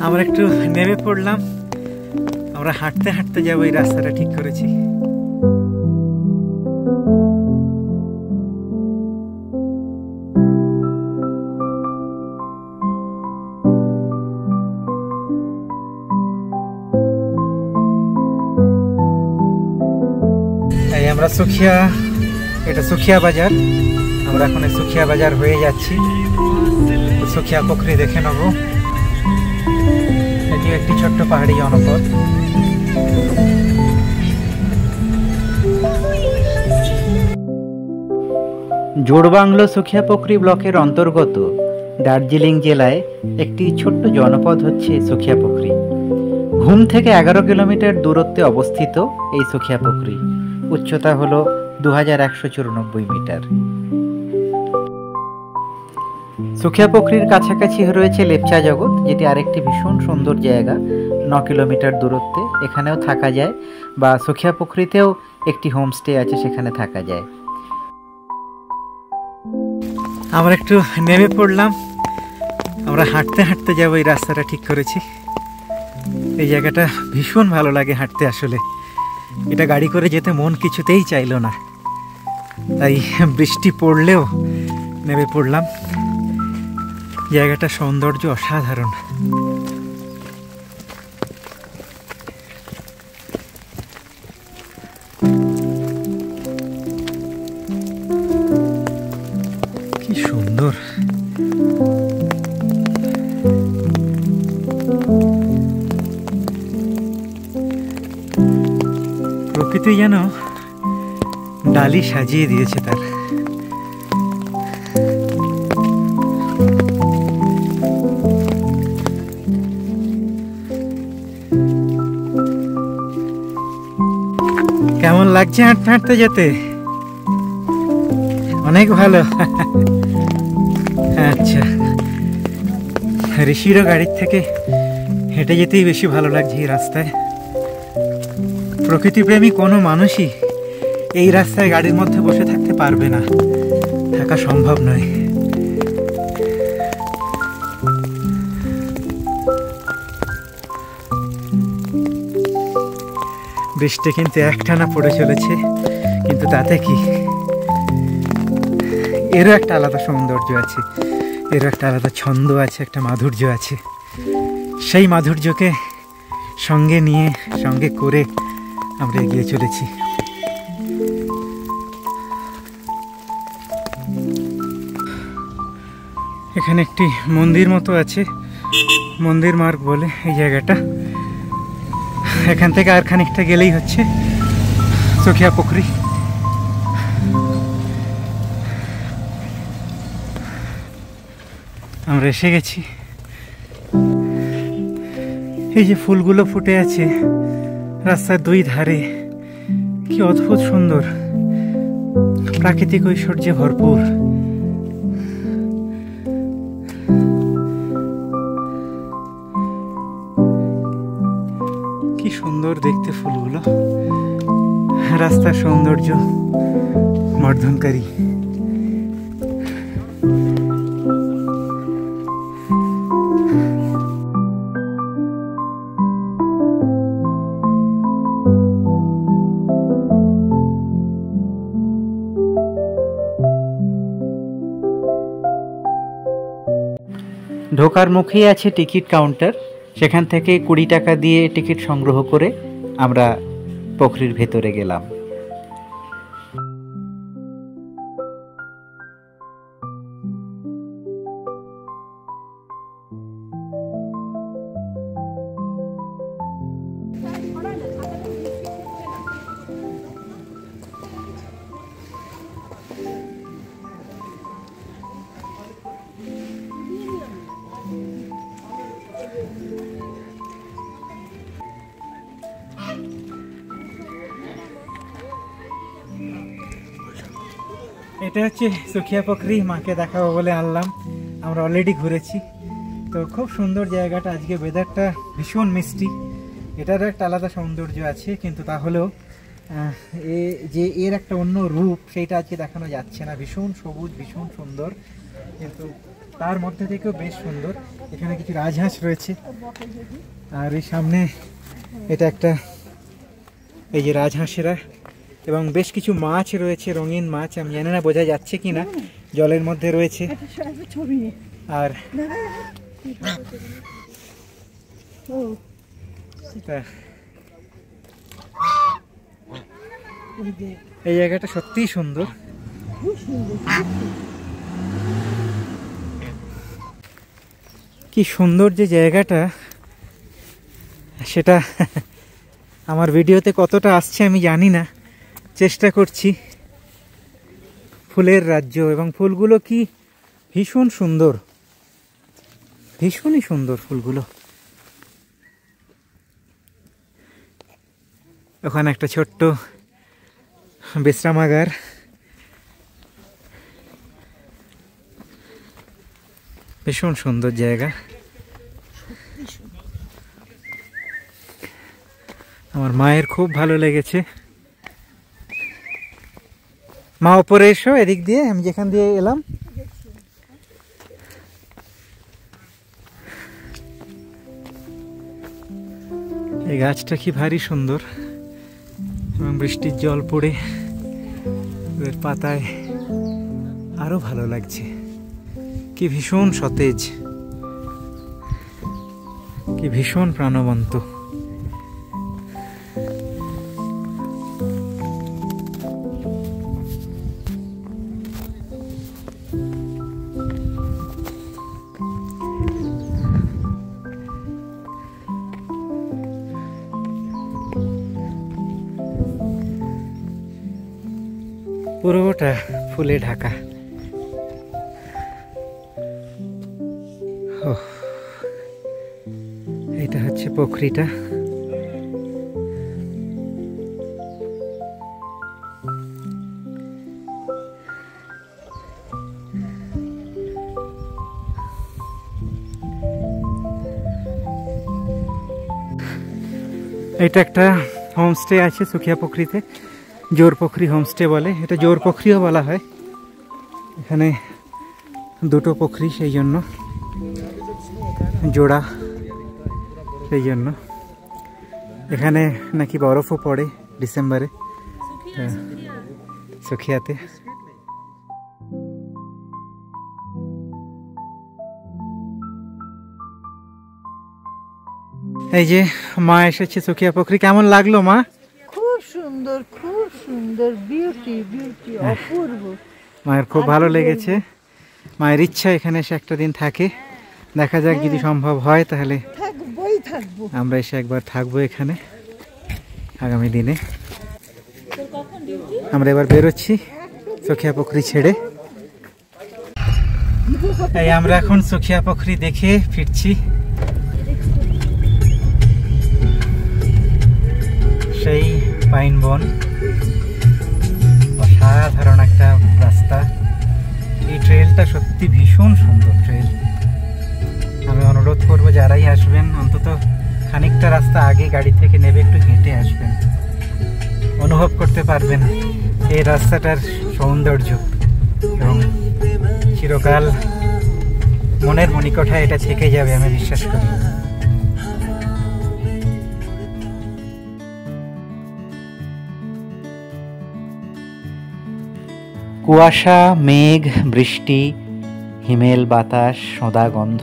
আমরা একটু নেমে পড়লাম। আমরা হাঁটতে হাঁটতে যাবো, এই রাস্তাটা ঠিক করেছি। আমরা সুখিয়া, এটা সুখিয়া বাজার। আমরা এখন সুখিয়া বাজার হয়ে যাচ্ছি। সুখিয়া পুকুরি দেখে নেব। এটি একটি ছোট্ট পাহাড়ি জনপদ। জোড়বাংলো সুখিয়া পুকুরি ব্লকের অন্তর্গত দার্জিলিং জেলায় একটি ছোট্ট জনপদ হচ্ছে সুখিয়া পুকুরি। ঘুম থেকে 11 কিলোমিটার দূরত্বে অবস্থিত এই সুখিয়া পুকুরি। উচ্চতা হলো 2194 মিটার। সুখিয়া পুকুরির কাছাকাছি রয়েছে লেপচা জগৎ, যেটি আরেকটি ভীষণ সুন্দর জায়গা। 9 কিলোমিটার দূরত্বে এখানেও থাকা যায়, বা সুখিয়া পুকুরিতেও একটি হোমস্টে আছে, সেখানে থাকা যায়। আমরা একটু নেমে পড়লাম। আমরা হাঁটতে হাঁটতে যাবো, এই রাস্তাটা ঠিক করেছি। এই জায়গাটা ভীষণ ভালো লাগে হাঁটতে। আসলে এটা গাড়ি করে যেতে মন কিছুতেই চাইলো না, তাই বৃষ্টি পড়লেও নেমে পড়লাম। জায়গাটা সৌন্দর্য অসাধারণ। কি সুন্দর! প্রকৃতি যেন ডালি সাজিয়ে দিয়েছে তার। কেমন লাগছে হাঁটতে হাঁটতে যেতে? অনেক ভালো। আচ্ছা, ঋষিরও গাড়ির থেকে হেঁটে যেতেই বেশি ভালো লাগছে এই রাস্তায়। প্রকৃতিপ্রেমী কোনো মানুষই এই রাস্তায় গাড়ির মধ্যে বসে থাকতে পারবে না, থাকা সম্ভব নয়। বৃষ্টি কিন্তু একটানা পড়ে চলেছে, কিন্তু তাতে কি, এরও একটা আলাদা সৌন্দর্য আছে, এরও একটা আলাদা ছন্দ আছে, একটা মাধুর্য আছে। সেই মাধুর্যকে সঙ্গে নিয়ে, সঙ্গে করে আমরা এগিয়ে চলেছি। এখানে একটি মন্দির মতো আছে, মন্দির মার্গ বলে এই জায়গাটা। এখান থেকে আর খানিকটা গেলেই হচ্ছে সুখিয়া পুকুরি। আমরা এসে গেছি। এই যে ফুলগুলো ফুটে আছে রাস্তার দুই ধারে, কি অদ্ভুত সুন্দর, প্রাকৃতিক ঐশ্বর্যে ভরপুর। কি সুন্দর দেখতে ফুলগুলো, রাস্তার সৌন্দর্য বর্ধনকারী। ঢোকার মুখেই আছে টিকিট কাউন্টার, সেখান থেকে 20 টাকা দিয়ে টিকিট সংগ্রহ করে আমরা পুকুরির ভেতরে গেলাম। এটা হচ্ছে সুখিয়া পুকুরি, মাকে দেখাবো বলে আনলাম। আমরা অলরেডি ঘুরেছি, তো খুব সুন্দর জায়গাটা। আজকে ওয়েদারটা ভীষণ মিষ্টি, এটারও একটা আলাদা সৌন্দর্য আছে, কিন্তু তাহলেও যে এর একটা অন্য রূপ সেইটা আজকে দেখানো যাচ্ছে না। ভীষণ সবুজ, ভীষণ সুন্দর, কিন্তু তার মধ্যে থেকেও বেশ সুন্দর। এখানে কিছু রাজহাঁস রয়েছে, আর এই সামনে এটা একটা, এই যে রাজহাঁসেরা, এবং বেশ কিছু মাছ রয়েছে, রঙিন মাছ, আমি জানি না বোঝা যাচ্ছে কিনা, জলের মধ্যে রয়েছে। আর এই জায়গাটা সত্যিই সুন্দর। কি সুন্দর যে জায়গাটা, সেটা আমার ভিডিওতে কতটা আসছে আমি জানি না, চেষ্টা করছি। ফুলের রাজ্য, এবং ফুলগুলো কি ভীষণ সুন্দর, ভীষণই সুন্দর ফুলগুলো। ওখানে একটা ছোট্ট বিশ্রামাগার, ভীষণ সুন্দর জায়গা। আমার মায়ের খুব ভালো লেগেছে। মা ওপরে এসো, এদিক দিয়ে, আমি যেখান দিয়ে এলাম। এই গাছটা কি ভারী সুন্দর, এবং বৃষ্টির জল পড়ে এর পাতায় আরো ভালো লাগছে। কি ভীষণ সতেজ, কি ভীষণ প্রাণবন্ত। পুরোটা ফুলে ঢাকা। এটা হচ্ছে পুকুরিটা। এটা একটা হোমস্টে আছে সুখিয়া পুকুরিতে, জোর পুকুরি হোমস্টে বলে, এটা জোর পুকুরিও বলা হয়। এখানে দুটো পুকুরি, সেই জন্য জোড়া, সেই জন্য এখানে নাকি বরফও পড়ে ডিসেম্বরে সুখিয়াতে। এই যে মা এসেছে সুখিয়া পুকুরি। কেমন লাগলো মা? খুব সুন্দর, খুব সুন্দর, বিউটি বিউটি, অপূর্ব। মায়ের খুব ভালো লেগেছে। মায়ের ইচ্ছা এখানে এসে একটা দিন থাকে, দেখা যাক যদি সম্ভব হয় তাহলে থাকবো, আমরা এসে একবার থাকবো এখানে আগামী দিনে। আমরা এবার বেরোচ্ছি সুখিয়া পুকুরি ছেড়ে। এই আমরা এখন সুখিয়া পুকুরি দেখে ফিরছি। সেই পাইন বন, অসাধারণ একটা রাস্তা। এই ট্রেলটা সত্যি ভীষণ সুন্দর ট্রেল। আমি অনুরোধ করবো যারাই আসবেন অন্তত খানিকটা রাস্তা আগে গাড়ি থেকে নেবে একটু হেঁটে আসবেন, অনুভব করতে পারবেন এই রাস্তাটার সৌন্দর্য, এবং চিরকাল মনের মণিকোঠায় এটা থেকে যাবে আমি বিশ্বাস করি। কুয়াশা, মেঘ, বৃষ্টি, হিমেল বাতাস, সোঁদা গন্ধ,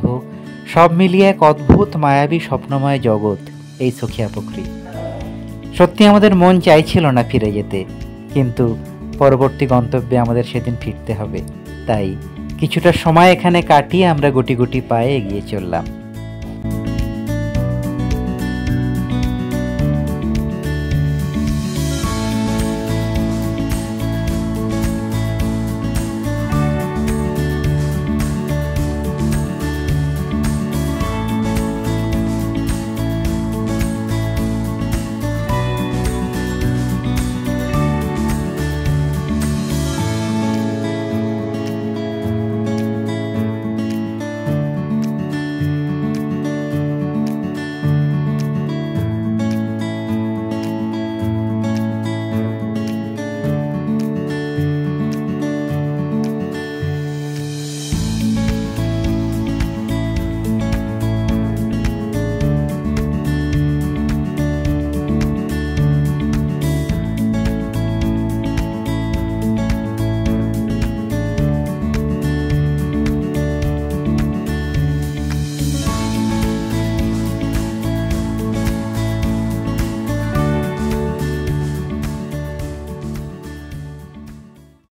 সব মিলিয়ে এক অদ্ভুত মায়াবী স্বপ্নময় জগৎ এই সুখিয়া পুকুরি। সত্যি আমাদের মন চাইছিল না ফিরে যেতে, কিন্তু পরবর্তী গন্তব্যে আমাদের সেদিন ফিরতে হবে, তাই কিছুটা সময় এখানে কাটিয়ে আমরা গুটি গুটি পায়ে এগিয়ে চললাম।